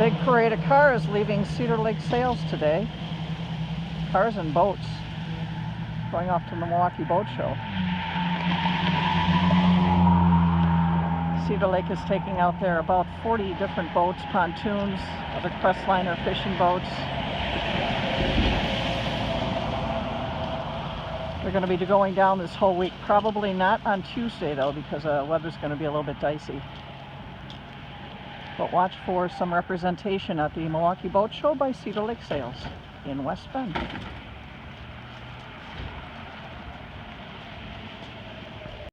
Big parade of cars leaving Cedar Lake Sales today. Cars and boats going off to the Milwaukee Boat Show. Cedar Lake is taking out there about 40 different boats, pontoons, other crestliner fishing boats. They're going to be going down this whole week. Probably not on Tuesday though, because the weather's going to be a little bit dicey. But watch for some representation at the Milwaukee Boat Show by Cedar Lake Sales in West Bend.